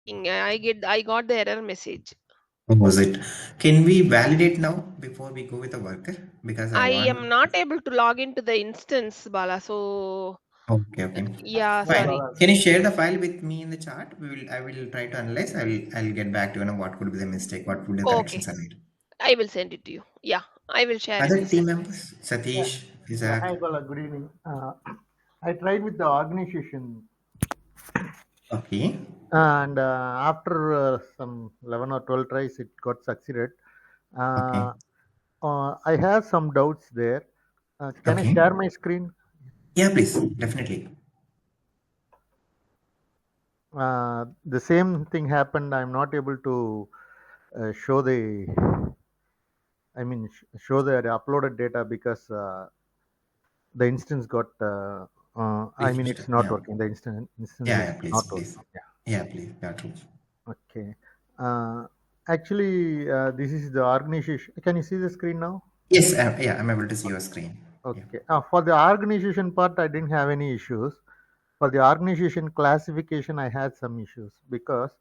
I got the error message. What was it? Can we validate now before we go with the worker? Because I I want. am not able to log into the instance, Bala. So Okay, okay. yeah, Fine. sorry. Bala, Can you share the file with me in the chat? I will try to analyze. I'll get back to you on what could be the mistake, what could be the Okay, corrections are made. I will send it to you. Yeah, I will share it Other to team Seth. members, yeah, Satish, yeah. Isaac. Hi, Bala. Good evening. I tried with the organization, Okay, and after some 11 or 12 tries, it got succeeded. okay, Uh, I have some doubts there. Can I okay. share my screen? Yeah, please, definitely. The same thing happened. I'm not able to show the, I mean, show the uploaded data because the instance got. I mean, Refreshed. it's not Yeah, working. The instance yeah, is yeah. Please, not working. please. Yeah. Yeah, please. Yeah, true. Okay. Uh, Actually, this is the organization. Can you see the screen now? Yes, yeah, I'm able to see your screen. Yeah. Okay. For the organization part, I didn't have any issues. For the organization classification, I had some issues because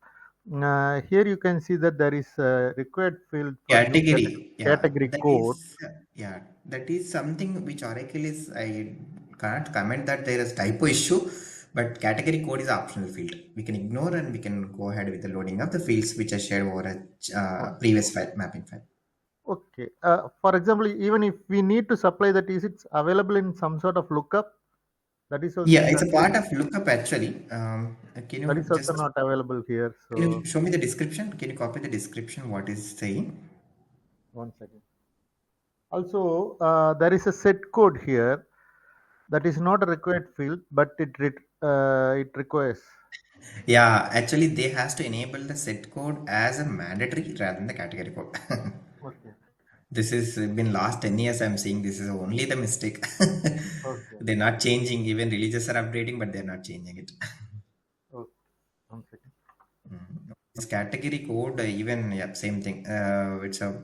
here you can see that there is a required field for new Category, yeah, category code. yeah, that is something which Oracle is. I can't comment that there is typo issue, but category code is optional field. We can ignore and we can go ahead with the loading of the fields which I shared over a previous file mapping file. Okay. For example, even if we need to supply that, is it available in some sort of lookup? That is also Yeah, in it's that a field. part of lookup actually. Can That you is also just not available here. can you So show me the description? Can you copy the description? What is saying? one second. Also, there is a set code here that is not a required field, but it requires. Yeah, actually, they has to enable the set code as a mandatory rather than the category code. Okay. This has been last 10 years I'm seeing this is only the mistake. Okay. They're not changing. Even releases are updating, but they're not changing it. Okay. One second. This category code, even yeah, same thing. It's a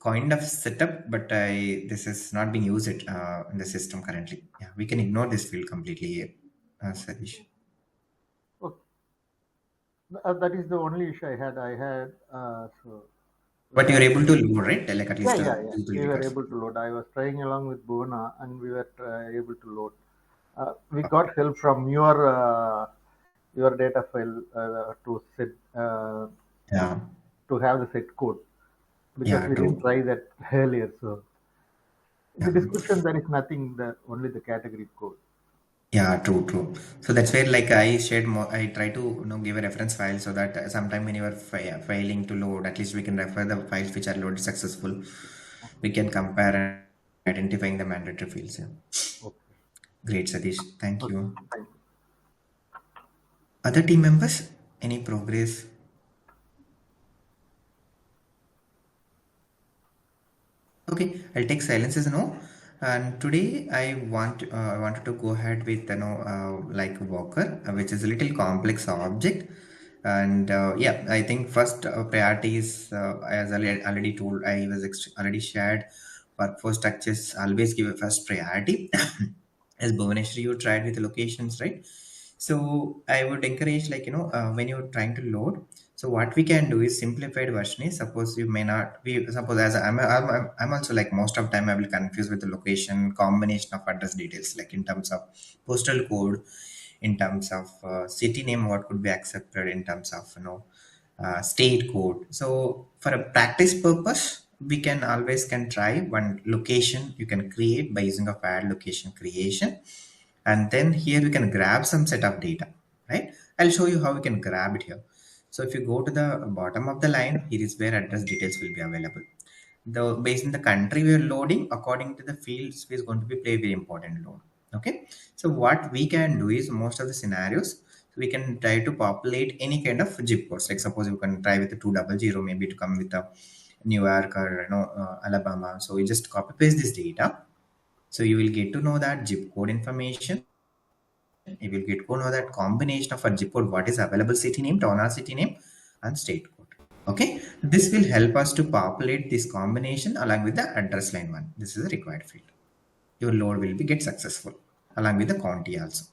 kind of setup, but this is not being used in the system currently. Yeah, we can ignore this field completely, Satish. Okay. That is the only issue I had. So But you're where able to load, right? Like at yeah, least yeah, yeah. two, three We were records. able to load. I was trying along with Bhuvana, and we were able to load. We got help from your data file to set Yeah, to have the set code because yeah, we didn't true. try that earlier. So in the Yeah. description there is nothing. Only the category code. Yeah, true, true. So that's where like I shared more. I try to give a reference file so that sometime when you are failing to load, at least we can refer the files which are loaded successful. We can compare and identifying the mandatory fields. Yeah. Okay. Great, Satish. Thank Okay. you. Thank you. Other team members, any progress? Okay, I'll take silence as a no. And today I wanted to go ahead with like Walker, which is a little complex object. And yeah, I think first priority is as I already told, already shared. Workforce structures always give a first priority. As Bhuvaneshwari, you tried with the locations, right? So I would encourage when you're trying to load. So what we can do is simplified version is suppose you may not we suppose as I'm also like most of time I will confuse with the location combination of address details like in terms of postal code, in terms of city name what could be accepted in terms of state code. So for a practice purpose we can always can try one location you can create by using of add location creation, and then here we can grab some set of data, right? I'll show you how we can grab it here. So if you go to the bottom of the line, here is where address details will be available. The based on the country we are loading according to the fields is going to be play very important role. Okay, so what we can do is most of the scenarios we can try to populate any kind of zip codes. Like suppose you can try with the 200 maybe to come with a New York or Alabama. So we just copy paste this data, so you will get to know that zip code information. You will get to know that combination of a zip code, what is available city name, town or city name, and state code. Okay, this will help us to populate this combination along with the address line one. This is a required field. Your load will be get successful along with the county also.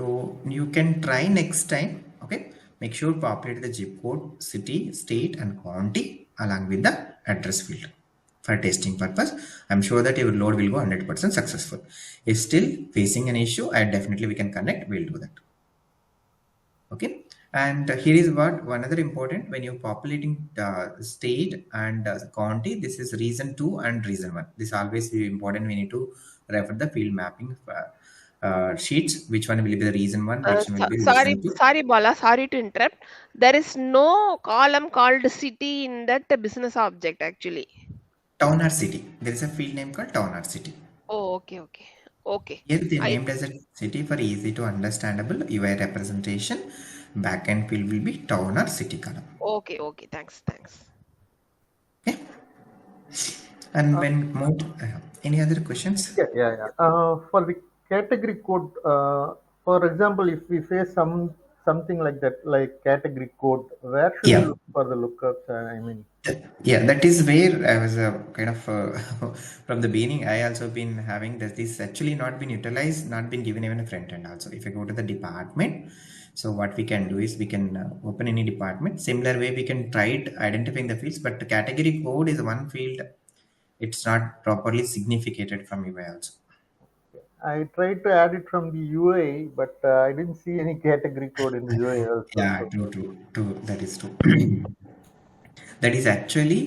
So you can try next time. Okay. Make sure populate the zip code, city, state, and county along with the address field for testing purpose. I'm sure that your load will go 100% successful. If still facing an issue, I definitely we can connect. We'll do that. Okay. And here is what one other important when you're populating state and county. This is reason 2 and reason 1. This always be important. We need to refer the field mapping sheets. Which one will be the reason 1? Which one will be Sorry, reason 2? sorry, Bala. Sorry to interrupt. There is no column called city in that business object actually. Town or city. There is a field name called town or city. Oh, okay, okay, okay. Here they I named as a city for easy to understandable UI representation. Backend field will be town or city column. okay, okay. Thanks, thanks. Okay. And Uh, when moved, any other questions? yeah, yeah, yeah. For the category code, for example, if we say something like that, like category code, where should we Yeah. look for the lookups? I mean, Yeah, that is where I was kind of from the beginning. I also been having this actually not been utilized, not been given even a front end also. If I go to the department, so what we can do is we can open any department. Similar way we can try it identifying the fields, but the category code is one field. It's not properly significated from UI also. I tried to add it from the UA, but I didn't see any category code in the UA also. Yeah, So, true. That is true. That is actually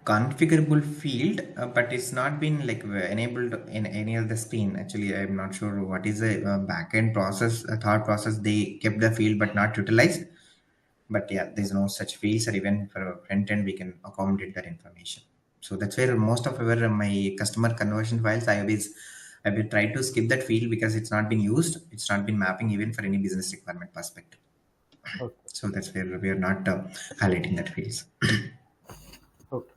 configurable field, but it's not been like enabled in any of the screen. Actually, I'm not sure what is the backend process, thought process. They kept the field but not utilized. But yeah, there's no such fields, or even for front end, we can accommodate that information. So that's where most of our my customer conversion files, I will try to skip that field because it's not been used. It's not been mapping even for any business requirement perspective. okay, So that's where we are not highlighting that fields. okay,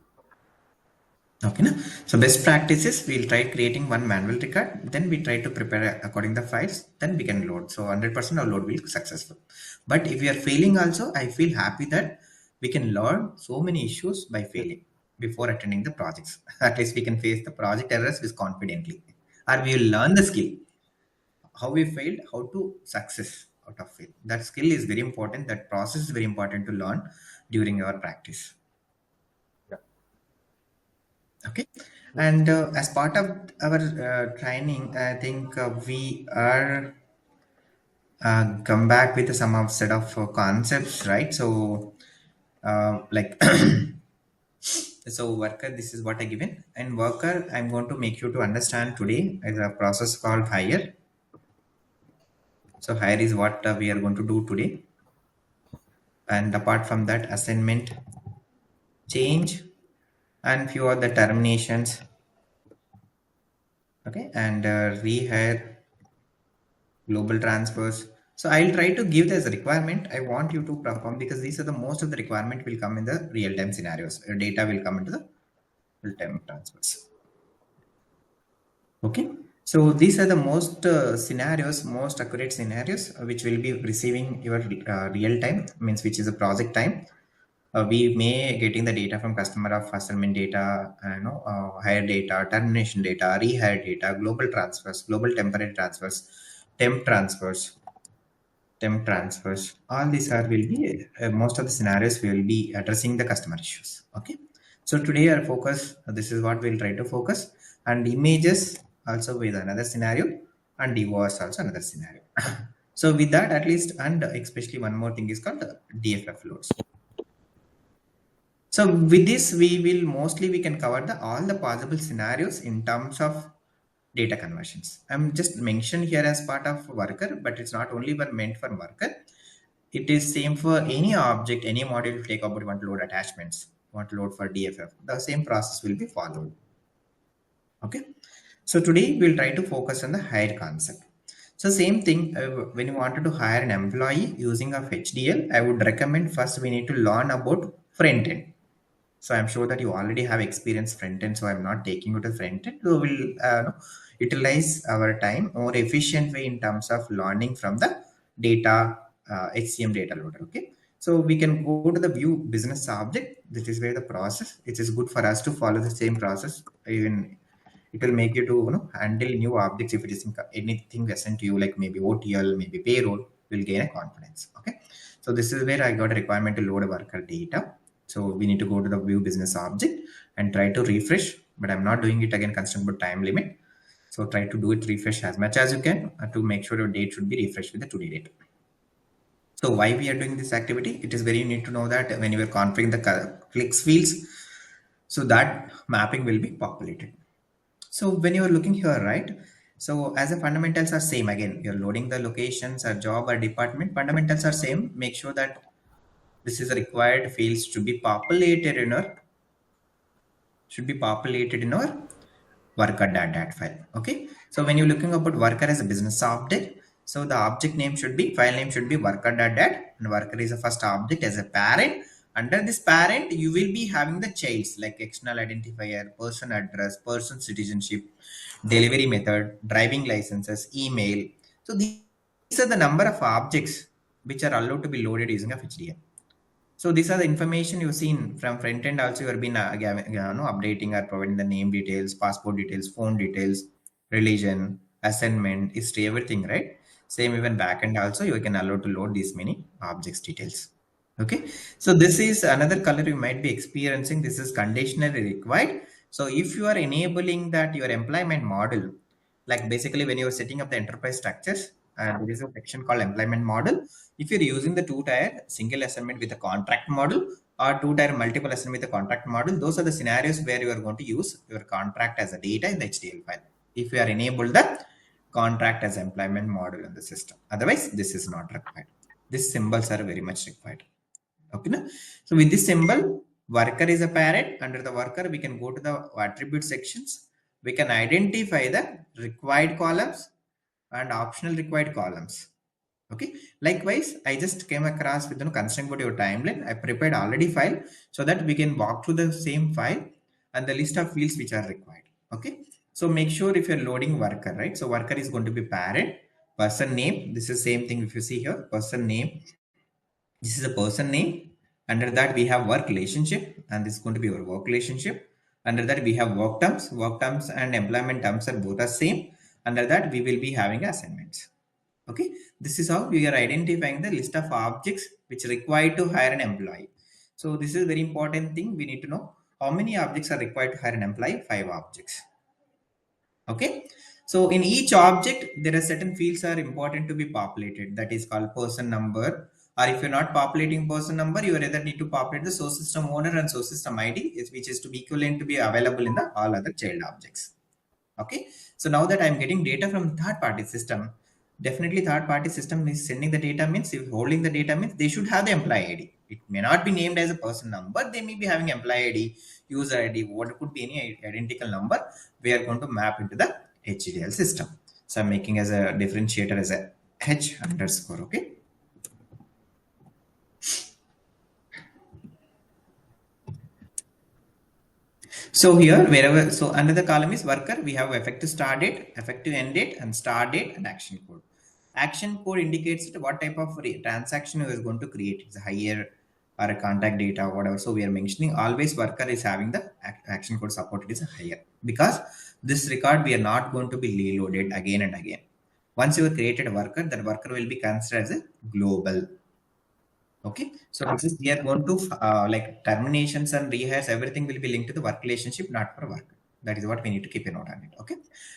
Okay, na? So best practices, we'll try creating one manual record, then we try to prepare according the files, then we can load. So 100% our load will be successful. But if we are failing also, I feel happy that we can learn so many issues by yes, failing before attending the projects. At least we can face the project errors with confidently. Or we will learn the skill, how we failed, how to success out of fail. That skill is very important. That process is very important to learn during your practice. yeah, Okay. yes, And as part of our training, I think we are come back with some of set of concepts, right? So, like, so worker, this is what I given, and worker, I'm going to make you to understand today is a process called hire. So hire is what we are going to do today, and apart from that, assignment, change, and few other terminations. Okay, and rehire, global transfers. So I'll try to give this requirement I want you to perform, because these are the most of the requirement will come in the real time scenarios. Data will come into the real time transfers. Okay. So these are the most scenarios, most accurate scenarios which will be receiving your real time, means which is a project time. We may getting the data from customer of assignment data, hire data, termination data, rehire data, global transfers, global temporary transfers, temp transfers, temp transfers. All these are will be most of the scenarios we will be addressing the customer issues. Okay. So today our focus, this is what we'll try to focus, and images also with another scenario, and divorce also another scenario. So with that at least, and especially one more thing is called the DFF loads. So with this, we will mostly we can cover the all the possible scenarios in terms of data conversions. I'm just mentioned here as part of worker, but it's not only one meant for worker. It is same for any object, any module you take about want to load attachments, want to load for DFF. The same process will be followed. Okay. So today we'll try to focus on the hire concept. So same thing, when you wanted to hire an employee using of HDL, I would recommend first we need to learn about front end. So I'm sure that you already have experience front end, so I'm not taking you to front end. We will utilize our time more efficient way in terms of learning from the data, HCM data loader. Okay, so we can go to the view business object. This is where the process. It is good for us to follow the same process even It will make you to handle new objects if it is anything assigned to you, like maybe OTL, maybe payroll. Will gain a confidence. Okay, so this is where I got a requirement to load a worker data. So we need to go to the view business object and try to refresh, but I'm not doing it again constrained by time limit. So try to do it refresh as much as you can to make sure your date should be refreshed with the today date. So why we are doing this activity? It is very you need to know that when you are configuring the clicks fields, so that mapping will be populated. So when you are looking here, right? So as the fundamentals are same again, you're loading the locations or job or department. Fundamentals are same. Make sure that this is a required fields to be populated in our worker.dat file. Okay, so when you're looking about worker as a business object, so the object name should be, file name should be worker.dat, and worker is the first object as a parent. Under this parent you will be having the childs like external identifier, person address, person citizenship, delivery method, driving licenses, email. So these are the number of objects which are allowed to be loaded using a HDL. So these are the information you've seen from front end. Also, you have been updating or providing the name details, passport details, phone details, religion, assignment, history, everything, right? Same even back end also, you can allow to load these many objects details. Okay, so this is another color you might be experiencing. This is conditionally required. So if you are enabling that your employment model, like basically when you are setting up the enterprise structures, and there is a section called employment model. If you're using the two-tier single assignment with a contract model or two-tier multiple assignment with a contract model, those are the scenarios where you are going to use your contract as a data in the HDL file. If you are enabled the contract as employment model in the system, otherwise this is not required. These symbols are very much required. Okay, na? So with this symbol, worker is a parent. Under the worker, we can go to the attribute sections. We can identify the required columns and optional required columns. Okay, likewise I just came across with constraint about your timeline. I prepared already file so that we can walk through the same file and the list of fields which are required. Okay, so make sure if you're loading worker, right? So worker is going to be parent, person name. This is same thing. If you see here, person name, this is a person name. Under that we have work relationship, and this is going to be our work relationship. Under that we have work terms. Work terms and employment terms are both the same. Under that we will be having assignments. Okay, this is how we are identifying the list of objects which are required to hire an employee. So this is a very important thing. We need to know how many objects are required to hire an employee. 5 objects. Okay, so in each object there are certain fields are important to be populated, that is called person number. Or if you're not populating person number, you either need to populate the source system owner and source system id, which is to be equivalent to be available in the all other child objects. Okay, so now that I'm getting data from third party system, definitely third party system is sending the data, means if holding the data means they should have the employee id. It may not be named as a person number, they may be having employee id, user id, what could be any identical number. We are going to map into the HDL system. So I'm making as a differentiator as a h underscore. Okay, so here, wherever, so under the column is worker, we have effective start date, effective end date, and start date and action code. Action code indicates what type of transaction you is going to create. It's a higher or a contact data, whatever. So we are mentioning always worker is having the action code supported is higher, because this record we are not going to be reloaded again and again. Once you have created a worker, that worker will be considered as a global. Okay, so this is we are going to like terminations and rehires, everything will be linked to the work relationship, not for work. That is what we need to keep a note on it. Okay,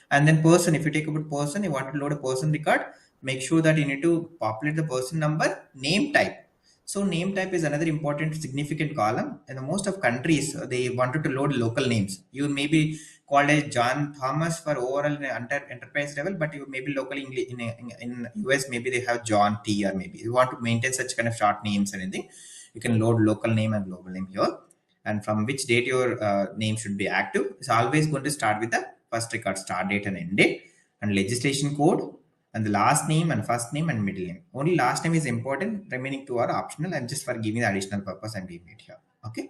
and then person, if you take about person, you want to load a person record, make sure that you need to populate the person number, name type. So name type is another important significant column. In the most of countries, they wanted to load local names. You may be called as John Thomas for overall under enterprise level, but you maybe locally in US maybe they have John T, or maybe you want to maintain such kind of short names and anything. You can load local name and global name here, and from which date your name should be active. It's always going to start with the first record start date and end date, and legislation code, and the last name and first name and middle name. Only last name is important. Remaining two are optional. And just for giving the additional purpose, I'm giving it here. Okay.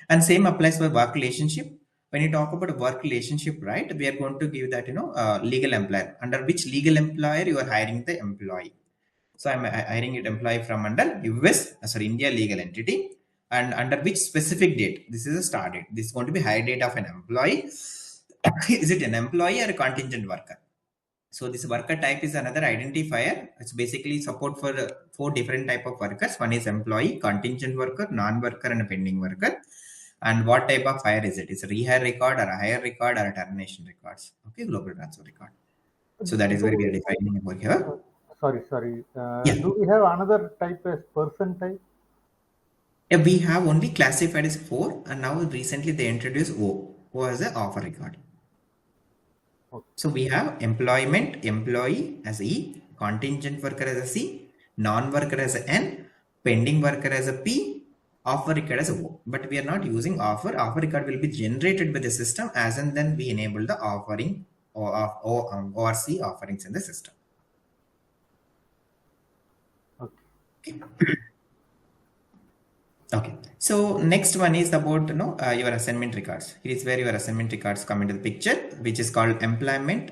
And same applies for work relationship. When you talk about a work relationship, right, we are going to give that, legal employer. Under which legal employer you are hiring the employee. So I'm hiring it employee from under US, sorry, India legal entity. And under which specific date. This is a start date. This is going to be hire date of an employee. Is it an employee or a contingent worker? So this worker type is another identifier. It's basically support for four different type of workers. One is employee, contingent worker, non-worker, and a pending worker. And what type of hire is it? It's a rehire record or a hire record or a termination records. Okay, global transfer record. So that is where we are Do, defining over here. uh, sorry. Yeah. Do we have another type as person type? Yeah, we have only classified as four, and now recently they introduced O as a offer record. Okay. So we have employment, employee as E, contingent worker as a C, non-worker as a N, pending worker as a P, offer record as a O. But we are not using offer. Offer record will be generated by the system as and then we enable the offering or C offerings in the system. Okay. Okay. So next one is about your assignment records. Here is where your assignment records come into the picture, which is called employment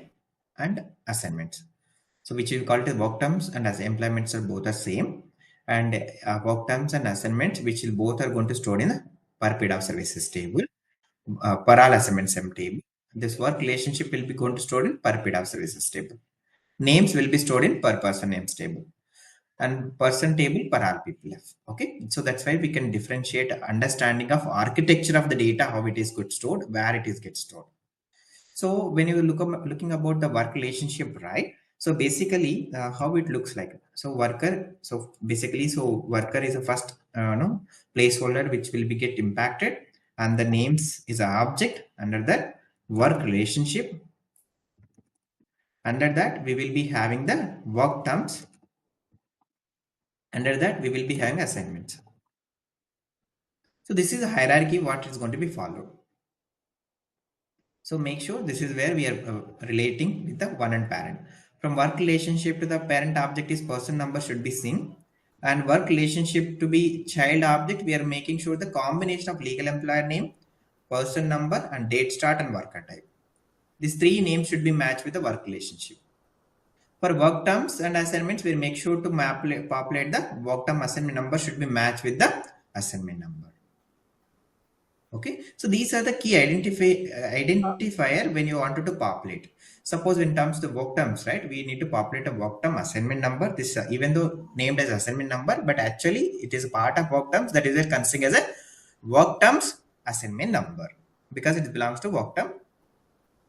and assignments. So which we call it work terms and as employments are both the same, and work terms and assignments which will both are going to store in the per period of services table, per all assignments M table. This work relationship will be going to store in per period of services table. Names will be stored in per person names table and person table per all PPF. Okay, so that's why we can differentiate understanding of architecture of the data, how it is good stored, where it is get stored. So when you looking about the work relationship, right? So basically, how it looks like. So worker. So basically, so worker is a first no placeholder which will be get impacted, and the names is a object under that work relationship. Under that, we will be having the work terms. Under that, we will be having assignments. So this is a hierarchy what is going to be followed. So make sure this is where we are relating with the one and parent. From work relationship to the parent object is person number should be seen. And work relationship to be child object, we are making sure the combination of legal employer name, person number, and date start and worker type. These three names should be matched with the work relationship. For work terms and assignments, we make sure to populate the work term assignment number should be matched with the assignment number. Okay, so these are the key identifier when you wanted to populate. Suppose in terms the work terms, right? We need to populate a work term assignment number. This even though named as assignment number, but actually it is a part of work terms that is considered as a work terms assignment number because it belongs to work term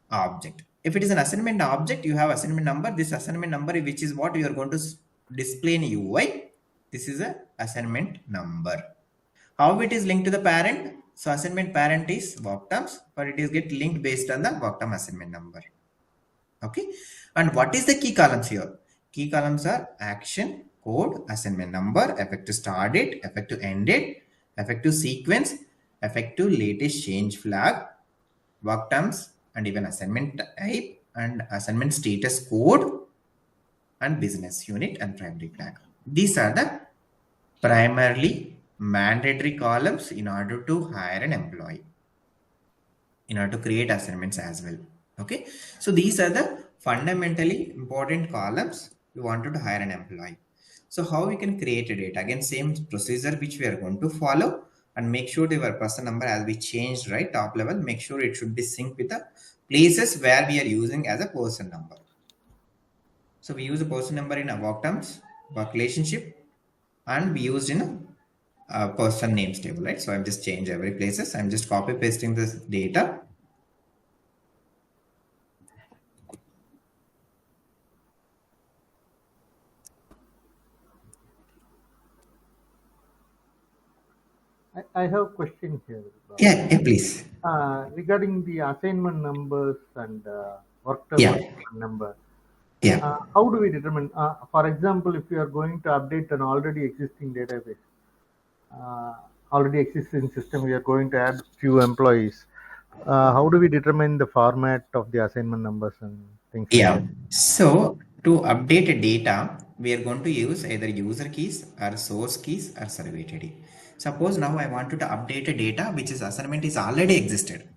object. If it is an assignment object, you have assignment number. This assignment number, which is what you are going to display in UI. This is a assignment number. How it is linked to the parent? So assignment parent is work terms, but it is get linked based on the work term assignment number. Okay. And what is the key columns here? Key columns are action, code, assignment number, effective start date, effective end date, effective sequence, effective latest change flag, work terms, and even assignment type and assignment status code and business unit and primary flag. These are the primarily mandatory columns in order to hire an employee, in order to create assignments as well. Okay, so these are the fundamentally important columns we wanted to hire an employee. So how we can create a data? Again, same procedure which we are going to follow, and make sure the person number as we changed, right, top level, make sure it should be synced with the places where we are using as a person number. So we use a person number in a work terms, work relationship, and we used in a person names table, right? So I've just changed every places. I'm just copy pasting this data. I have a question here. Yeah, please. Regarding the assignment numbers and work term Yeah, assignment number, yeah, how do we determine? For example, if you are going to update an already existing database, uh, already existing system, we are going to add few employees. How do we determine the format of the assignment numbers and things like yeah. that? So to update a data, we are going to use either user keys or source keys or survey ID. Suppose now I wanted to update a data which is assignment is already existed.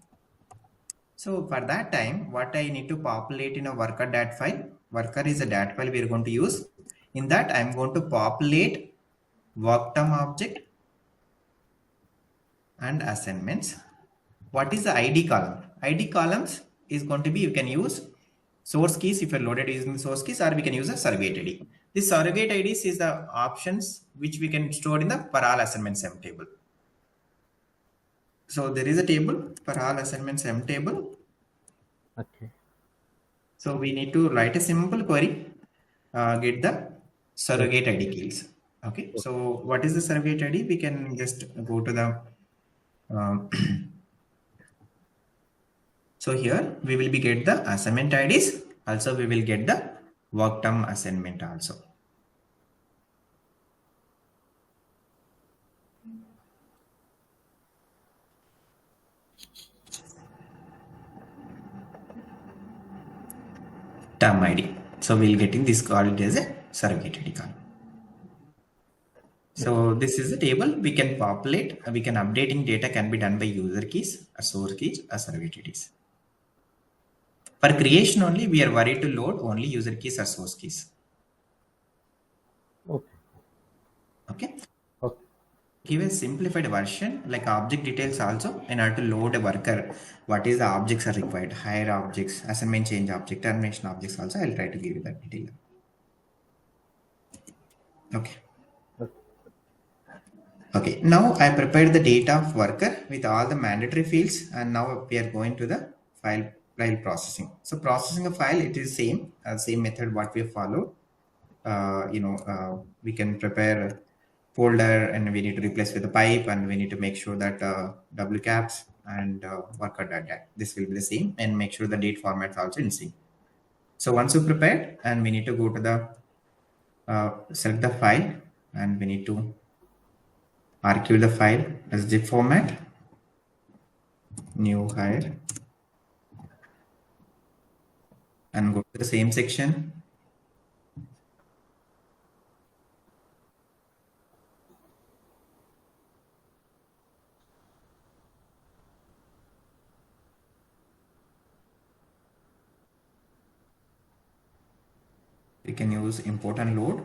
So for that time, what I need to populate in a worker dat file. Worker is a dat file we are going to use. In that, I'm going to populate work term object and assignments. What is the ID column? ID columns is going to be, you can use source keys if you're loaded using source keys, or we can use a surrogate ID. This surrogate IDs is the options which we can store in the per all assignment sum table. So there is a table, per all assignment sum table. Okay. So we need to write a simple query, get the Okay. surrogate ID keys. Okay. So what is the surrogate ID? We can just go to the um, so here we will be get the assignment IDs. Also we will get the work term assignment also. Term ID. So we'll getting this called as a surrogate ID column. So this is a table we can populate. We can updating data can be done by user keys, or source keys, or surrogate IDs. For creation only, we are worried to load only user keys or source keys. Okay. Okay. Okay. Give a simplified version like object details also in order to load a worker. What is the objects are required? Hire objects, assignment change object, termination objects also. I'll try to give you that detail. Okay. Okay. Okay. Now I prepared the data of worker with all the mandatory fields, and now we are going to the file processing. So processing a file, it is same method what we followed. We can prepare a folder and we need to replace with the pipe, and we need to make sure that w caps and worker data, this will be the same, and make sure the date format also in sync. So once you prepared, and we need to go to the select the file, and we need to archive the file as zip format, new hire, and go to the same section. We can use import and load.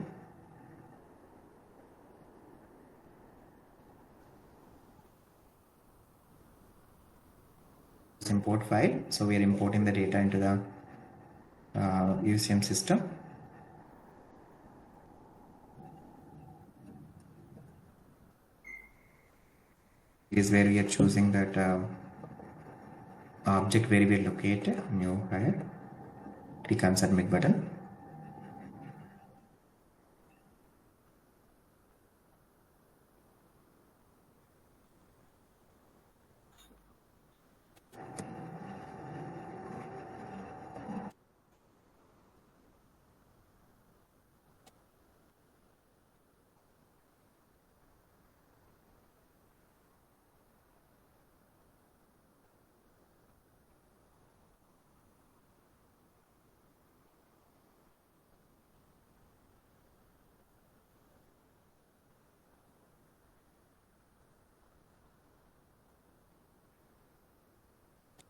Import file. So we are importing the data into the UCM system. Is where we are choosing that object where we are located, new hire, click on submit button.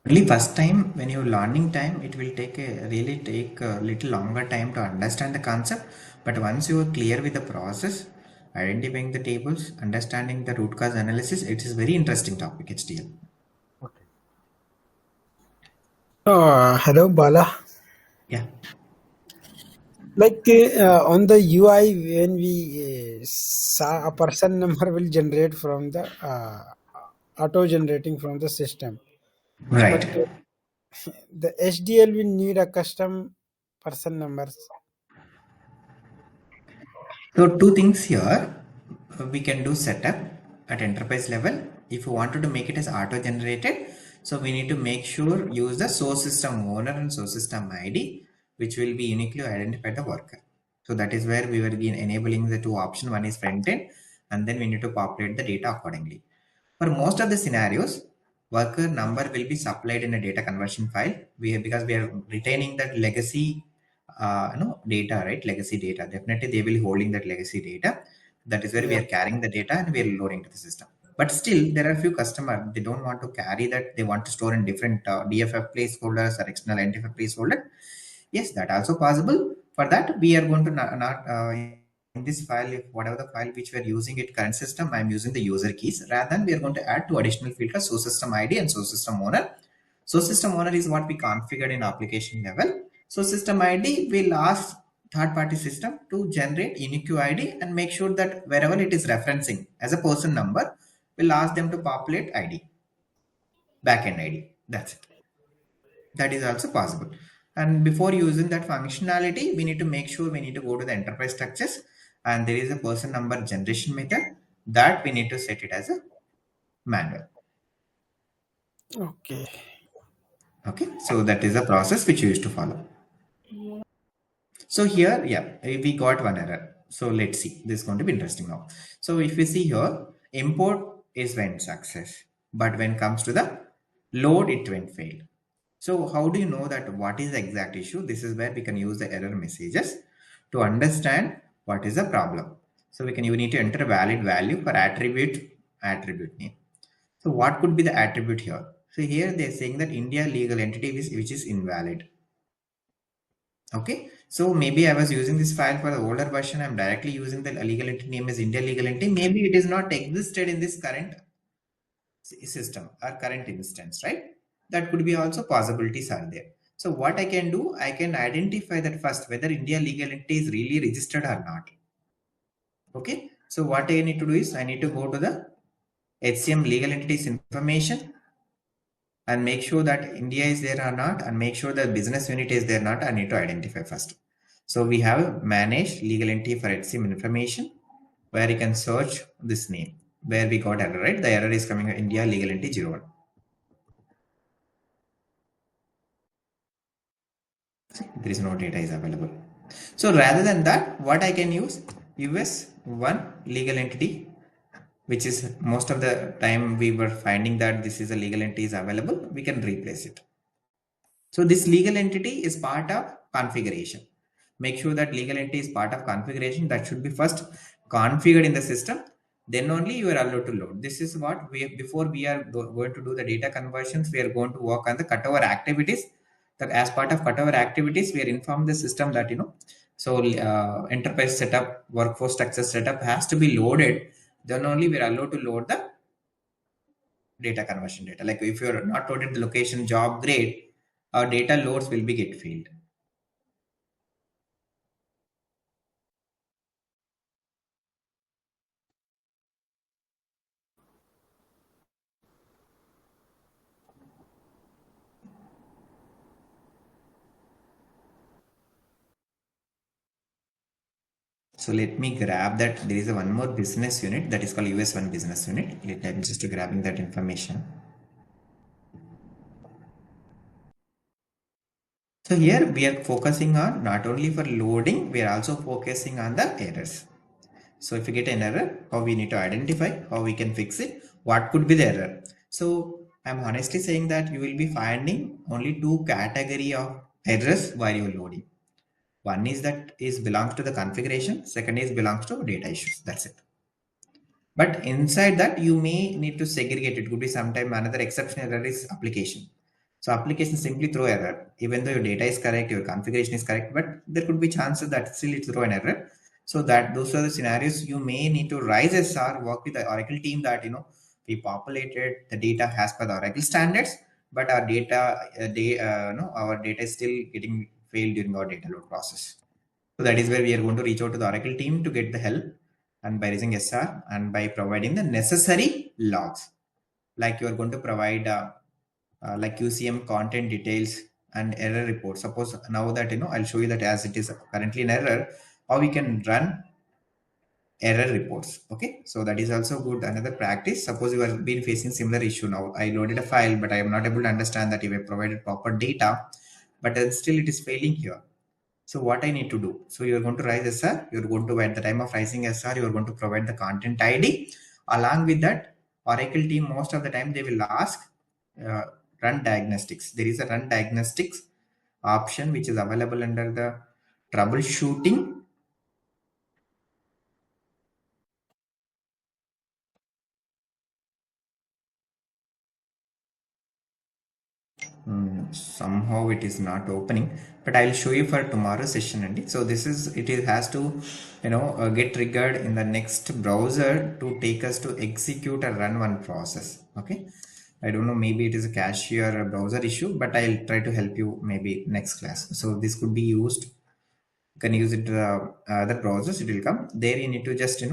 Only first time when you're learning time, it will really take a little longer time to understand the concept. But once you are clear with the process, identifying the tables, understanding the root cause analysis, it is very interesting topic, HDL. Okay. Hello, Bala. Yeah. Like on the UI, when we saw a person number will generate from the auto generating from the system, Right. but the HDL will need a custom person numbers. So two things here. We can do setup at enterprise level. If you wanted to make it as auto generated, so we need to make sure use the source system owner and source system ID, which will be uniquely identify the worker. So that is where we were enabling the two options. One is front end, and then we need to populate the data accordingly. For most of the scenarios, worker number will be supplied in a data conversion file. Because we are retaining that legacy data, right? Legacy data. Definitely they will holding that legacy data. That is where we Yeah. are carrying the data and we are loading to the system. But still, there are few customers, they don't want to carry that. They want to store in different DFF placeholders or external NTFF placeholder. Yes, that also possible. For that, we are going to not in this file, if whatever the file which we are using it current system, I'm using the user keys. Rather than we are going to add two additional filters, source system ID and source system owner. So system owner is what we configured in application level. So system ID will ask third party system to generate unique ID and make sure that wherever it is referencing as a person number, we'll ask them to populate ID, backend ID. That's it. That is also possible. And before using that functionality, we need to make sure we need to go to the enterprise structures, and there is a person number generation method that we need to set it as a manual. Okay. Okay, so that is the process which you used to follow. So here, yeah, we got one error. So let's see. This is going to be interesting now. So if we see here, import is went success, but when comes to the load, it went failed. So how do you know that what is the exact issue? This is where we can use the error messages to understand what is the problem. So you need to enter a valid value for attribute name. So what could be the attribute here? So here they're saying that India legal entity which is invalid. Okay, so maybe I was using this file for the older version. I'm directly using the legal entity name as India legal entity. Maybe it is not existed in this current system or current instance, right? That could be also possibilities are there. So what I can do, I can identify that first whether India legal entity is really registered or not. Okay, so what I need to do is I need to go to the HCM legal entities information and make sure that India is there or not, and make sure the business unit is there or not. I need to identify first. So we have managed legal entity for HCM information where you can search this name where we got error, right? The error is coming India legal entity 01. There is no data is available. So rather than that, what I can use US1 legal entity, which is most of the time we were finding that this is a legal entity is available, we can replace it. So this legal entity is part of configuration. Make sure that legal entity is part of configuration. That should be first configured in the system. Then only you are allowed to load. This is what we before we are going to do the data conversions. We are going to work on the cutover activities. That as part of cutover activities, we are informed the system that So enterprise setup, workforce structure setup has to be loaded. Then only we are allowed to load the data conversion data. Like if you're not loaded the location job grade, our data loads will be get failed. So let me grab that. There is a one more business unit that is called US1 business unit. I'm just grabbing that information. So here we are focusing on not only for loading, we are also focusing on the errors. So if you get an error, how we need to identify, how we can fix it, what could be the error. So I'm honestly saying that you will be finding only two category of errors while you're loading. One is that is belongs to the configuration. Second is belongs to data issues. That's it. But inside that, you may need to segregate. It could be sometime another exception error is application. So application simply throw error, even though your data is correct, your configuration is correct, but there could be chances that still it throw an error. So that those are the scenarios you may need to rise SR, work with the Oracle team that we populated the data as per the Oracle standards, but our data, our data is still getting failed during our data load process. So that is where we are going to reach out to the Oracle team to get the help and by raising SR and by providing the necessary logs. Like you are going to provide like QCM content details and error report. Suppose now that I'll show you that as it is currently an error, how we can run error reports. Okay, so that is also good. Another practice. Suppose you have been facing similar issue now. I loaded a file, but I am not able to understand that if I provided proper data, but then still it is failing here. So what I need to do? So you're going to raise SR. You're going to at the time of raising SR, you're going to provide the content ID. Along with that, Oracle team most of the time they will ask uh, run diagnostics. There is a run diagnostics option which is available under the troubleshooting. Somehow it is not opening, but I'll show you for tomorrow's session. And so this is it has to get triggered in the next browser to take us to execute a run one process. Okay, I don't know, maybe it is a cache or a browser issue, but I'll try to help you maybe next class. So this could be used. You can use it other browsers. It will come there. You need to just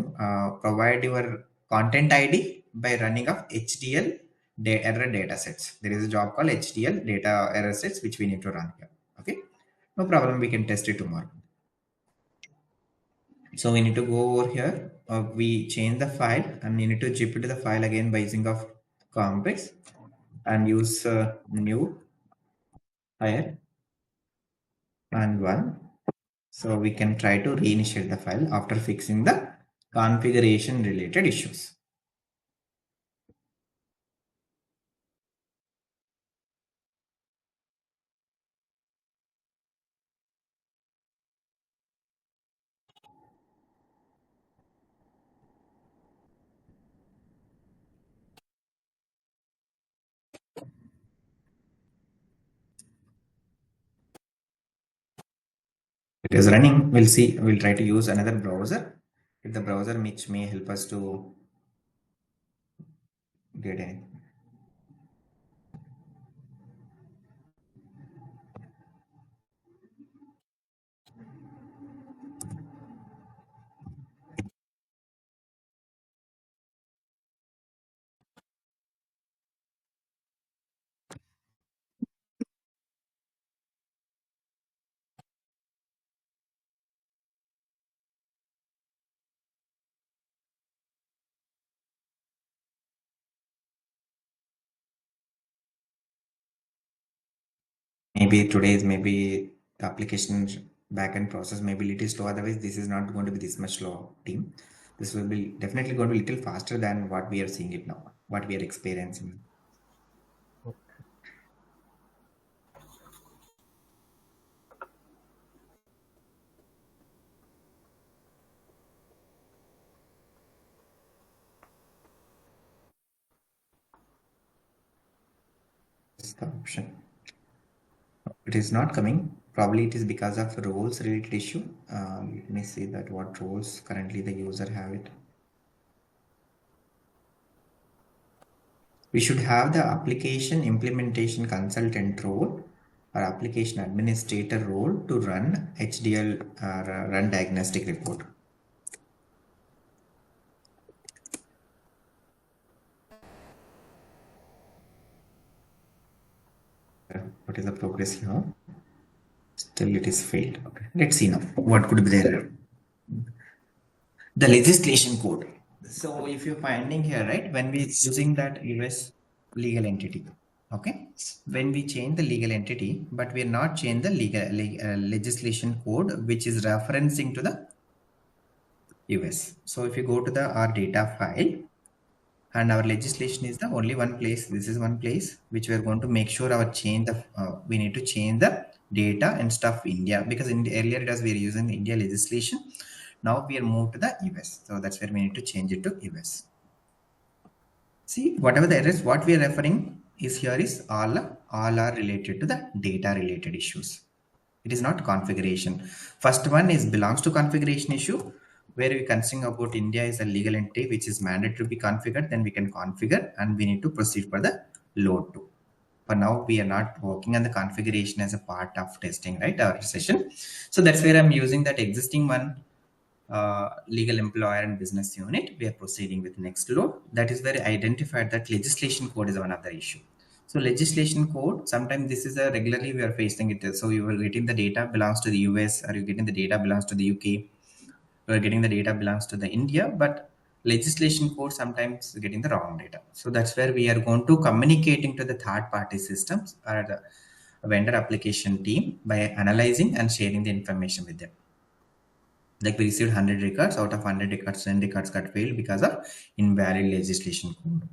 provide your content ID by running of HDL error data sets. There is a job called HDL data error sets which we need to run here. Okay, no problem. We can test it tomorrow. So we need to go over here. We change the file and we need to zip it to the file again by using of complex and use new higher and one. So we can try to reinitiate the file after fixing the configuration related issues. It is running. We'll see. We'll try to use another browser. If the browser which may help us to get in. Maybe today's maybe the application backend process maybe little slow. Otherwise, this is not going to be this much slow team. This will be definitely going to be little faster than what we are seeing it now, what we are experiencing. This is the option. It is not coming. Probably it is because of roles related issue. Let me see that what roles currently the user have it. We should have the application implementation consultant role or application administrator role to run HDL or run diagnostic report. What is the progress here? Still it is failed. Okay. Let's see now what could be there. The legislation code. So if you're finding here, right, when we're using that US legal entity, okay, when we change the legal entity, but we're not change the legislation code, which is referencing to the US. So if you go to the our data file and our legislation is the only one place, this is one place which we are going to make sure our change the, we need to change the data and stuff India, because in the earlier it was we are using the India legislation. Now we are moved to the US. So that's where we need to change it to US. See, whatever the errors, what we are referring is here is all are related to the data related issues. It is not configuration. First one is belongs to configuration issue, where we considering about India is a legal entity which is mandated to be configured. Then we can configure and we need to proceed for the load to. For now, we are not working on the configuration as a part of testing, right? Our session. So that's where I'm using that existing one, legal employer and business unit. We are proceeding with next load. That is where I identified that legislation code is one of the issue. So legislation code, sometimes this is a regularly we are facing it. So you are getting the data belongs to the US, or you getting the data belongs to the UK, you are getting the data belongs to the India, but legislation code sometimes getting the wrong data. So that's where we are going to communicating to the third party systems or the vendor application team by analyzing and sharing the information with them. Like we received 100 records, out of 100 records 10 records got failed because of invalid legislation code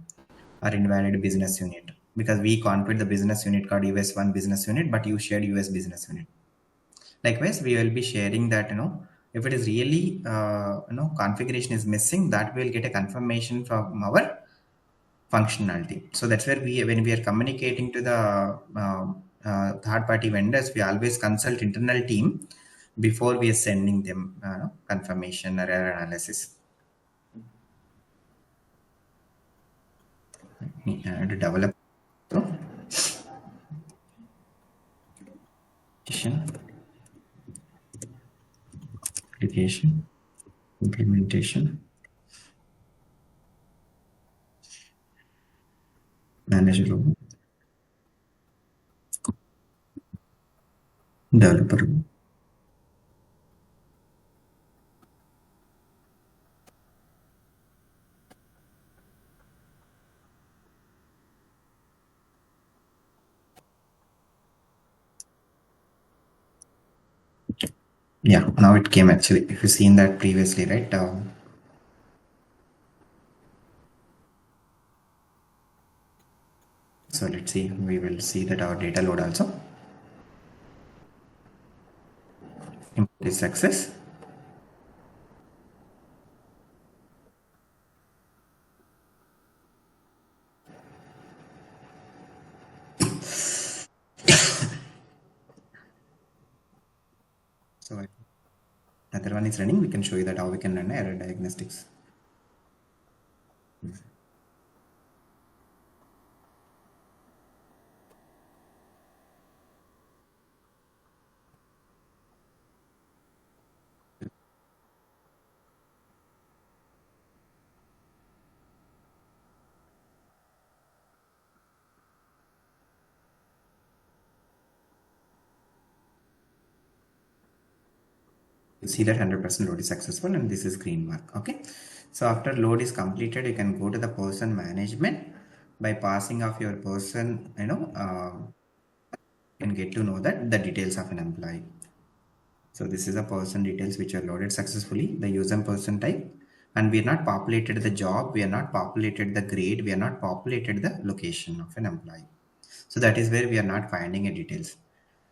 or invalid business unit, because we configured the business unit called US1 business unit, but you shared US business unit. Likewise, we will be sharing that, if it is really configuration is missing, that we will get a confirmation from our functionality. So that's where we, when we are communicating to the third party vendors, we always consult internal team before we are sending them confirmation or error analysis. To develop application, implementation, manager role, developer role. Yeah, now it came actually. If you've seen that previously, right? So let's see, we will see that our data load also. Import is success. So another one is running. We can show you that how we can run error diagnostics. You see that 100% load is successful and this is green mark. Okay. So after load is completed, you can go to the person management by passing of your person, you can get to know that the details of an employee. So this is a person details which are loaded successfully, the user person type, and we are not populated the job, we are not populated the grade, we are not populated the location of an employee. So that is where we are not finding a details.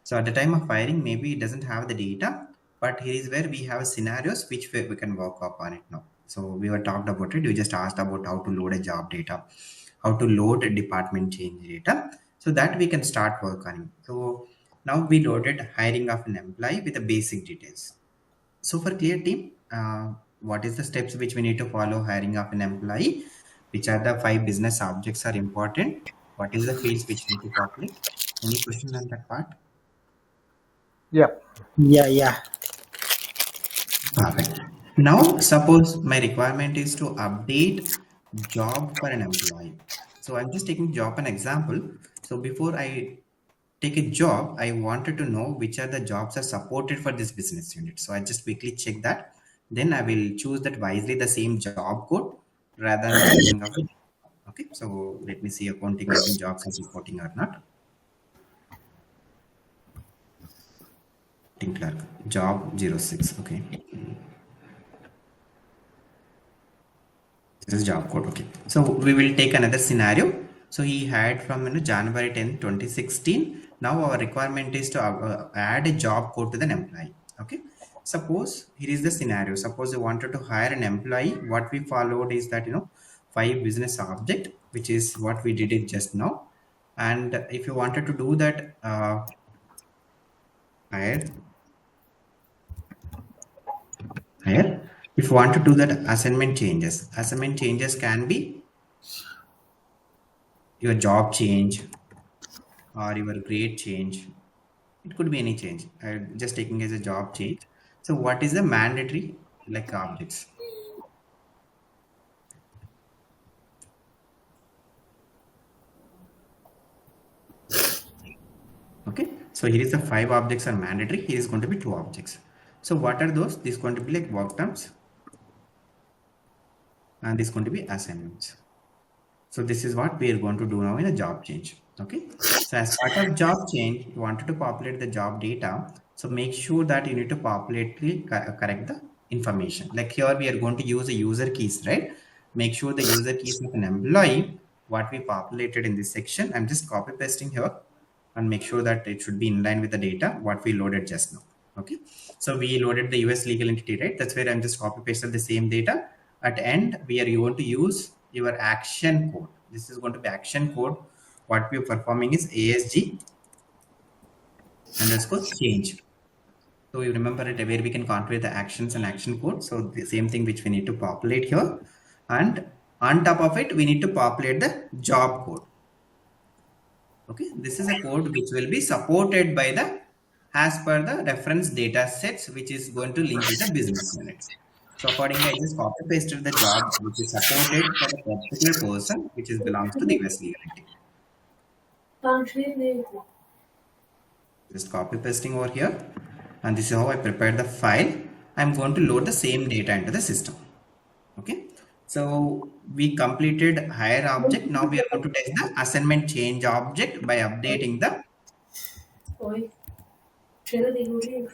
So at the time of firing, maybe it doesn't have the data, but here is where we have scenarios which we can work upon it now. So we were talked about it. You just asked about how to load a job data, how to load a department change data, so that we can start work on it. So now we loaded hiring of an employee with the basic details. So for clear team, what is the steps which we need to follow hiring of an employee? Which are the 5 business objects are important? What is the fields which we need to populate? Any question on that part? Yeah. Yeah, yeah. Perfect. Now, suppose my requirement is to update job for an employee. So I'm just taking job an example. So before I take a job, I wanted to know which are the jobs are supported for this business unit. So I just quickly check that. Then I will choose that wisely the same job code rather than checking of it. Okay. So let me see accounting admin jobs are supporting or not. Accounting clerk job 06. Okay. This is job code. Okay. So we will take another scenario. So he had from January 10, 2016. Now our requirement is to add a job code to the employee. Okay. Suppose here is the scenario. Suppose you wanted to hire an employee. What we followed is that 5 business object, which is what we did it just now. And if you wanted to do that, hire, hire. If you want to do that assignment changes can be your job change or your grade change. It could be any change. Just taking as a job change. So what is the mandatory like objects? Okay. So here is the 5 objects are mandatory. Here is going to be 2 objects. So what are those? This is going to be like work terms and this is going to be assignments. So this is what we are going to do now in a job change. Okay. So as part of job change, you wanted to populate the job data. So make sure that you need to correct the information. Like here we are going to use the user keys, right? Make sure the user keys of an employee, what we populated in this section. I'm just copy pasting here and make sure that it should be in line with the data, what we loaded just now. Okay. So we loaded the US legal entity, right? That's where I'm just copy pasted the same data. At end, we are going to use your action code. This is going to be action code. What we are performing is ASG underscore change. So you remember it where we can configure the actions and action code. So the same thing which we need to populate here. And on top of it, we need to populate the job code. Okay, this is a code which will be supported by the as per the reference data sets, which is going to link with the business units. So accordingly, I just copy pasted the job which is supported for the particular person, which is belongs to the US legal entity. Just copy pasting over here, and this is how I prepared the file. I'm going to load the same data into the system. Okay, so we completed hire object. Now we are going to test the assignment change object by updating the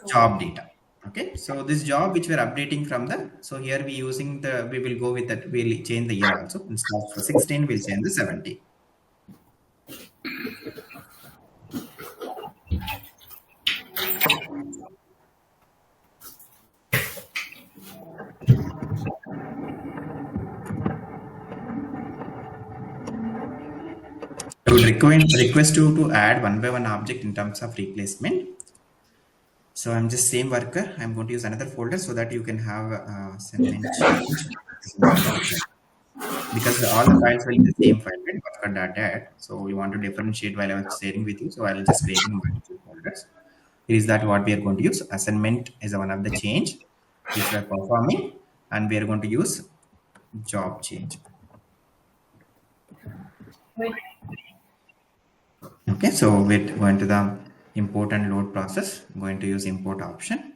job data. Okay, so this job which we are updating from the, so here we using the, we will go with that, we'll change the year also. Instead of for 16 we'll change the 70. I would request you to add one by one object in terms of replacement. So I'm just same worker. I'm going to use another folder so that you can have assignment change as one of the file. Because all the files will be the same file, right? Worker.dat. So we want to differentiate while I was sharing with you. So I'll just creating multiple folders. Is that what we are going to use? Assignment is one of the change which we are performing, and we are going to use job change. Okay, so we're going to the import and load process. I'm going to use import option.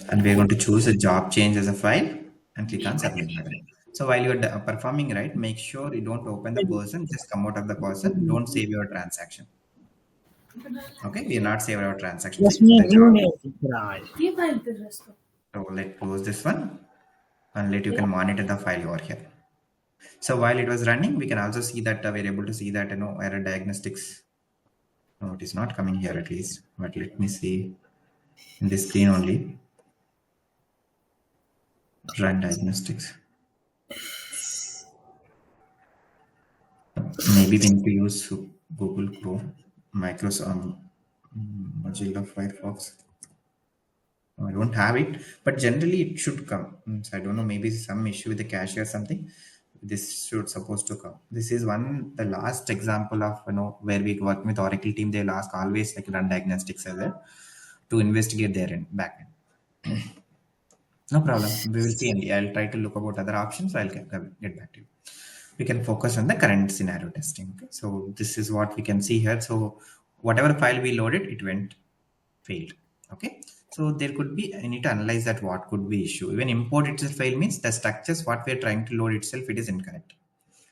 And we're going to choose a job change as a file and click on submit button. So while you're performing, right, make sure you don't open the person, just come out of the person. Don't save your transaction. Okay, we are not saving our transaction. See, the job. So let's close this one and let you can monitor the file over here. So while it was running, we can also see that we're able to see that error diagnostics. No, it is not coming here at least. But let me see in this screen only. Run diagnostics. Maybe we need to use Google Chrome, Microsoft, Mozilla Firefox. I don't have it, but generally it should come. So I don't know, maybe some issue with the cache or something. This should supposed to come. This is the last example of where we work with Oracle team. They'll ask always like run diagnostics as well to investigate their backend. No problem. We will see. I'll try to look about other options. I'll get back to you. We can focus on the current scenario testing. Okay? So this is what we can see here. So whatever file we loaded, it went failed. Okay. So there could be, I need to analyze that what could be issue. Even import itself fail means the structures what we're trying to load itself, it is incorrect.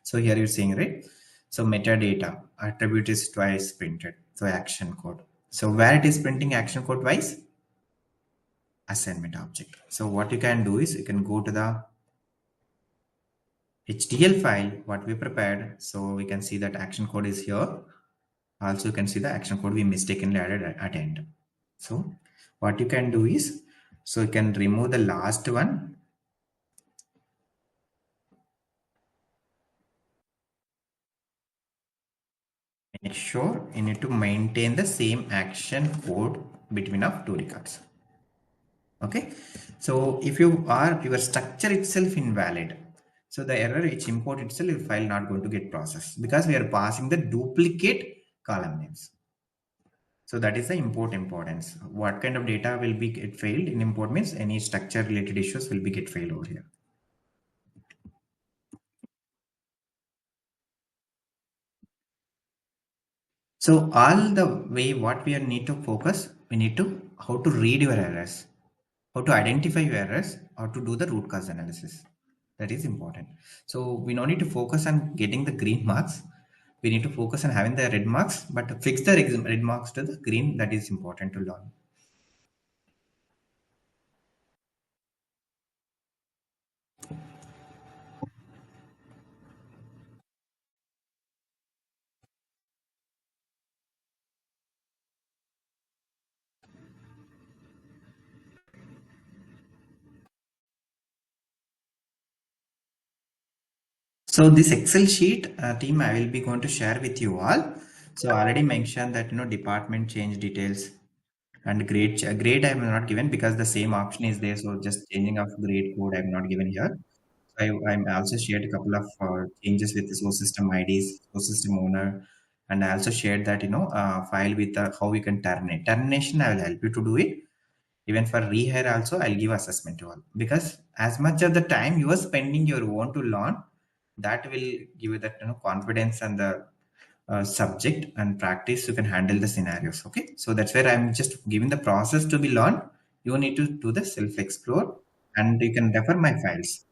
So here you're saying, right? So metadata attribute is twice printed. So action code. So where it is printing action code twice? Assignment object. So what you can do is you can go to the HDL file what we prepared. So we can see that action code is here. Also you can see the action code we mistakenly added at end. So what you can do is, so you can remove the last one. Make sure you need to maintain the same action code between of two records. Okay. So if your structure itself invalid, so the error which import itself your file not going to get processed because we are passing the duplicate column names. So that is the import importance. What kind of data will be get failed in import means any structure related issues will be get failed over here. So all the way what we need to focus, we need to how to read your errors, how to identify your errors, or to do the root cause analysis. That is important. So we don't need to focus on getting the green marks. We need to focus on having the red marks, but to fix the red marks to the green, that is important to learn. So this Excel sheet team, I will be going to share with you all. So I already mentioned that department change details and grade I have not given because the same option is there. So just changing of grade code I have not given here. I'm also shared a couple of changes with the source system IDs, source system owner, And I also shared that file with how we can terminate. Termination I will help you to do it. Even for rehire also I'll give assessment to all, because as much of the time you are spending your own to learn, that will give you that confidence and the subject and practice you can handle the scenarios. Okay, so that's where I'm just giving the process to be learned. You need to do the self explore, and you can refer my files,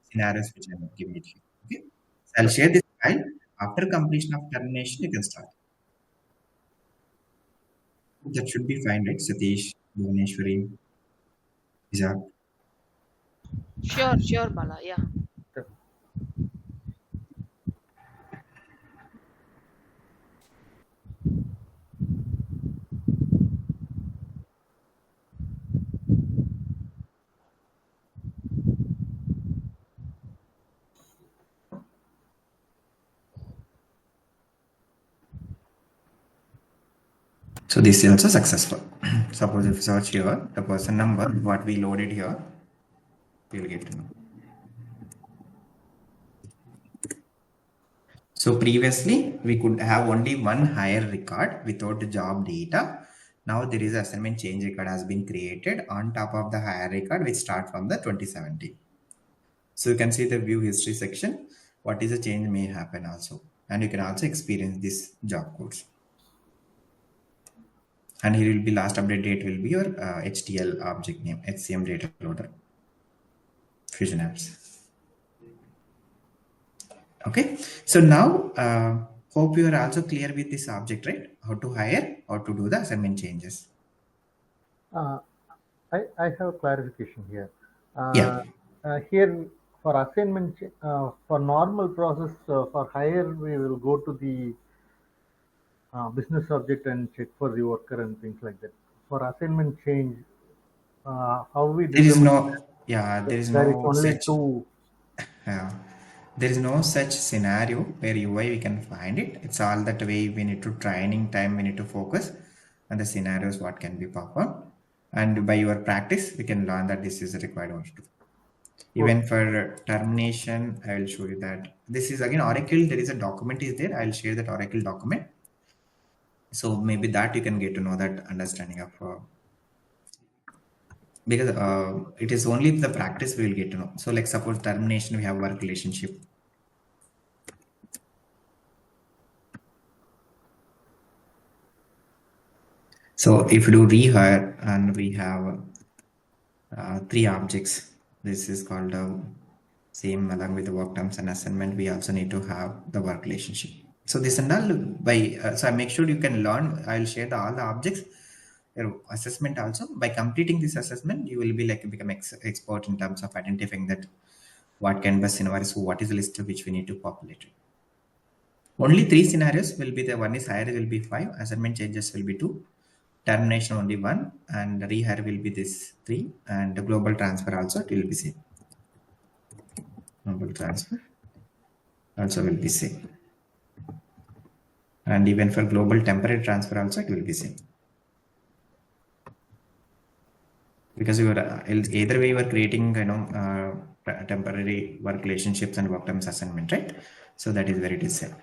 scenarios which I'm giving it here. Okay, so I'll share this file. After completion of termination you can start. That should be fine, right, Satish, Bhuvaneshwari, Isaac? Sure, sure, Bala. Yeah. So this is also successful. Suppose if search here, the person number, what we loaded here, we'll get to know. So previously we could have only one hire record without the job data. Now there is assignment change record has been created on top of the hire record which start from the 2017. So you can see the view history section. What is the change may happen also. And you can also experience this job codes. And here will be last update date will be your HDL object name, HCM data loader, Fusion apps. Okay, so now hope you are also clear with this object, right? How to hire, how to do the assignment changes. Uh, I have clarification here. Yeah, Here for assignment, for normal process for hire, we will go to the business object and check for the worker and things like that. For assignment change, how we there is determine no, yeah, there is there is no only such, two. yeah, there is no such scenario where UI we can find it. It's all that way we need to training time, we need to focus on the scenarios what can be performed. And by your practice, we can learn that this is required also. Okay. Even for termination, I will show you that. This is again Oracle. There is a document is there. I'll share that Oracle document. So maybe that you can get to know that understanding of because it is only the practice we will get to know. So like suppose termination, we have work relationship. So if you do rehire and we have three objects, this is called same along with the work terms and assignment. We also need to have the work relationship. So this and all by so I make sure you can learn. I'll share all the objects. Your assessment also by completing this assessment, you will be like become expert in terms of identifying that what can be scenarios. So what is the list which we need to populate. Only three scenarios will be the one is hire will be 5, assignment changes will be 2, termination only 1, and rehire will be this 3, and the global transfer also it will be same. Global transfer also will be same. And even for global temporary transfer also it will be same. Because you are either way you are creating temporary work relationships and work terms assignment, right? So that is where it is set.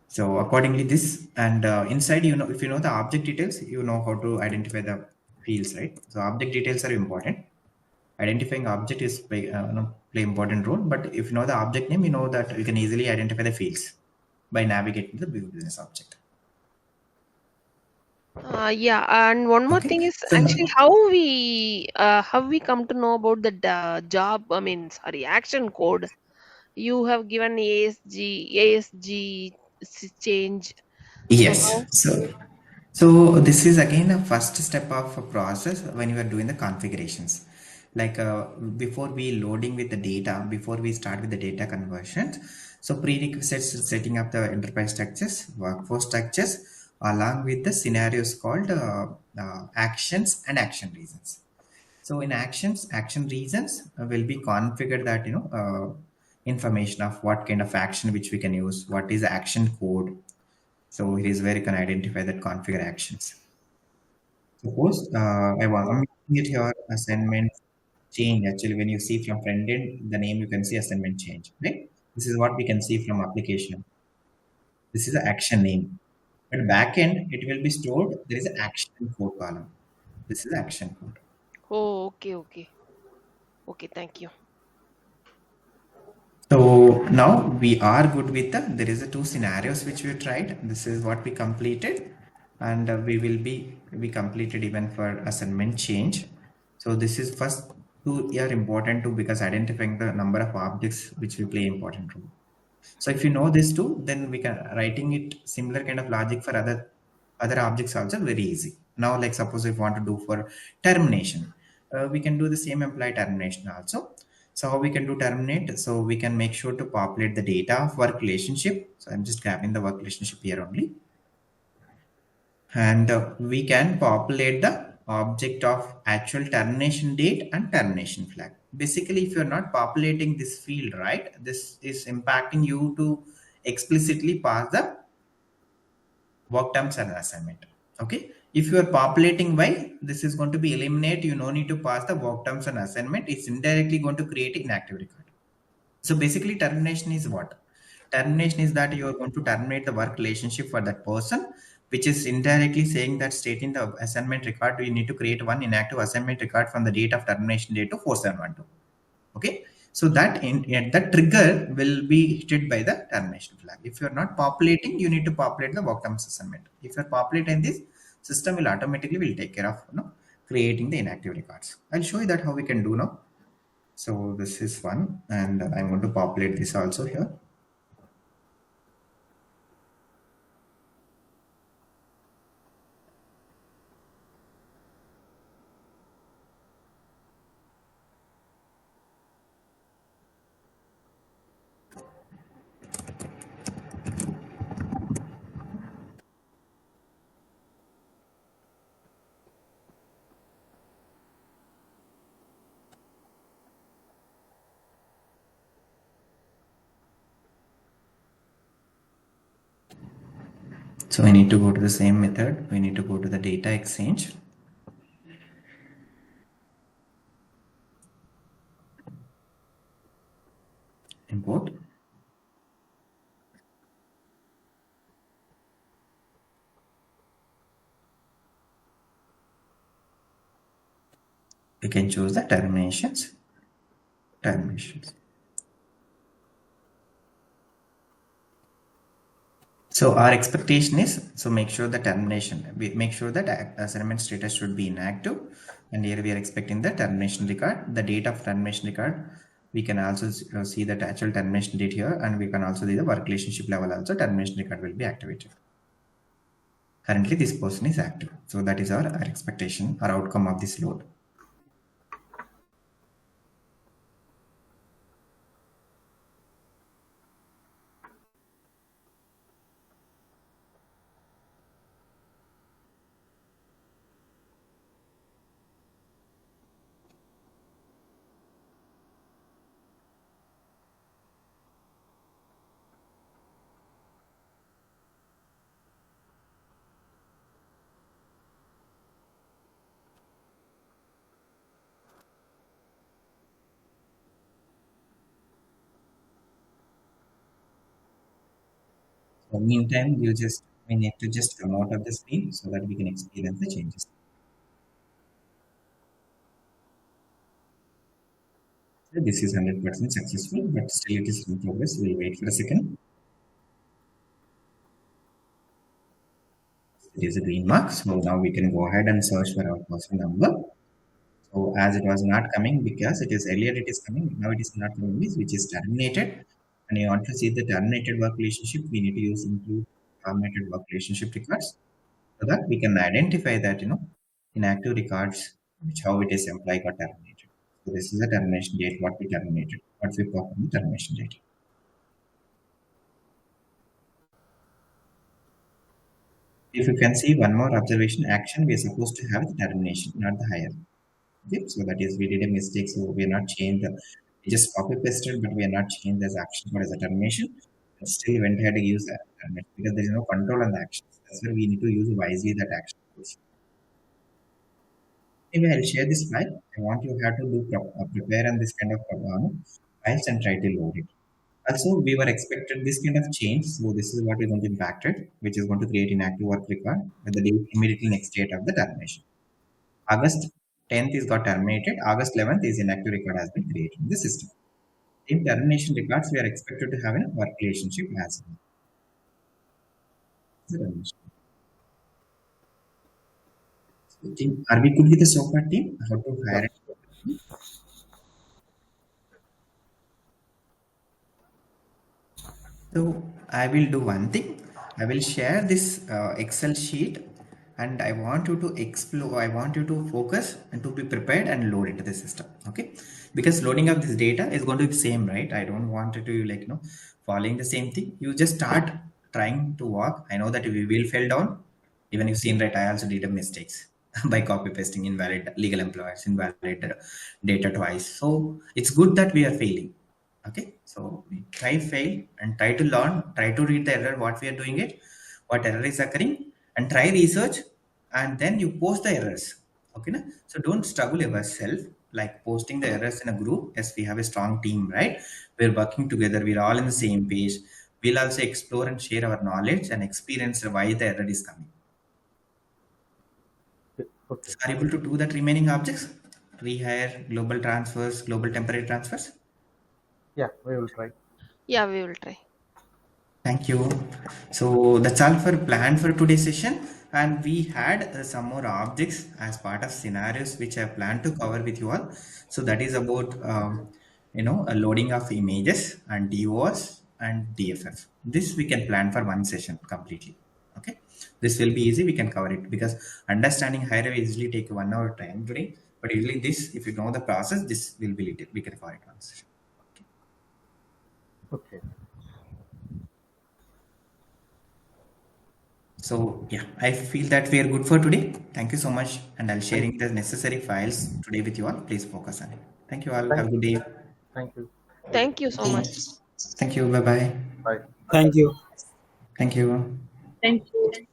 So accordingly this and inside if you know the object details, you know how to identify the fields, right? So object details are important. Identifying object is play important role, but if you know the object name, you know that you can easily identify the fields by navigating the business object. Yeah, and one more Okay, thing is so actually how we come to know about the job. I mean, sorry, action code. You have given ASG change. So yes, how? so this is again a first step of a process when you are doing the configurations. Like before we loading with the data, before we start with the data conversions, so prerequisites is setting up the enterprise structures, workforce structures, along with the scenarios called actions and action reasons. So in actions, action reasons will be configured that information of what kind of action which we can use, what is the action code. So here is where you can identify that configure actions. Suppose I'm making it here assignment change. Actually, when you see from front end, the name you can see assignment change, right? This is what we can see from application. This is the action name. But backend, it will be stored. There is an action code column. This is the action code. Oh, okay, okay. Okay, thank you. So now we are good with there is a two scenarios which we tried. This is what we completed, and we completed even for assignment change. So this is first two are important too because identifying the number of objects which will play important role. So if you know this too, then we can writing it similar kind of logic for other objects also very easy. Now, like suppose if you want to do for termination, we can do the same employee termination also. So how we can do terminate? So we can make sure to populate the data of work relationship. So I'm just grabbing the work relationship here only, and we can populate the object of actual termination date and termination flag. Basically, if you're not populating this field, right, this is impacting you to explicitly pass the work terms and assignment. Okay, if you are populating y, this is going to be eliminate, you no need to pass the work terms and assignment. It's indirectly going to create inactive record. So basically, termination is what? Termination is that you are going to terminate the work relationship for that person, which is indirectly saying that state in the assignment record, you need to create one inactive assignment record from the date of termination date to 4712. Okay, so that trigger will be hit by the termination flag. If you're not populating, you need to populate the work terms assignment. If you're populating this, system will automatically will take care of creating the inactive records. I'll show you that how we can do now. So this is one, and I'm going to populate this also here. So we need to go to the same method. We need to go to the data exchange, import. We can choose the terminations. So our expectation is, so make sure the termination, we make sure that assignment status should be inactive. And here we are expecting the termination record, the date of termination record. We can also see the actual termination date here, and we can also see the work relationship level also termination record will be activated. Currently this person is active. So that is our expectation or outcome of this load. So meantime, we need to just come out of the screen so that we can experience the changes. So this is 100% successful, but still it is in progress. We'll wait for a second. It is a green mark. So now we can go ahead and search for our person number. So as it was not coming because it is earlier it is coming, now it is not coming, which is terminated. And you want to see the terminated work relationship, we need to use include terminated work relationship records so that we can identify that inactive records which how it is employee got terminated. So this is the termination date, what we terminated, what we performed the termination date. If you can see one more observation, action we are supposed to have the termination, not the higher. Okay, so that is we did a mistake, so we are not changed we just copy pasted, but we are not changed as action code as a termination. But still went ahead to use that termination because there is no control on the actions. That's why we need to use wisely that action codes. Anyway, I'll share this file. I want you have to do prepare on this kind of files and try to load it. Also, we were expected this kind of change. So this is what is going to impact it, which is going to create inactive work record with the date immediately next date of the termination. August 10th is got terminated. August 11th is inactive record has been created in the system. In termination records, we are expected to have a work relationship as well. So, team, are we good with the software team? How to Yeah. hire? So I will do one thing. I will share this Excel sheet, and I want you to explore. I want you to focus and to be prepared and load into the system. Okay, because loading of this data is going to be same, right? I don't want you to following the same thing. You just start trying to walk. I know that we will fail down. Even you've seen, right? I also did a mistakes by copy pasting invalid legal employers, invalid data twice. So it's good that we are failing. Okay, so we try fail and try to learn, try to read the error what we are doing it, what error is occurring, and try research, and then you post the errors. Okay, na? So don't struggle yourself like posting the errors in a group. Yes, we have a strong team, right? We're working together, we're all in the same page. We'll also explore and share our knowledge and experience why the error is coming. Okay. So are able to do that remaining objects, rehire, global transfers, global temporary transfers? Yeah, we will try. Yeah, we will try. Thank you. So that's all for plan for today's session. And we had some more objects as part of scenarios which I plan to cover with you all. So that is about a loading of images and DOS and DFF. This we can plan for one session completely. Okay. This will be easy. We can cover it because understanding higher will usually take 1 hour time today. But usually this, if you know the process, this will be little. We can cover it one session. Okay. So yeah, I feel that we are good for today. Thank you so much, and I'll Thank sharing the necessary files today with you all. Please focus on it. Thank you all. thank Have a good day. thank you. Have a good Thank day. you so much. Thank you. Bye bye. Bye. Thank you. Thank you. Thank you.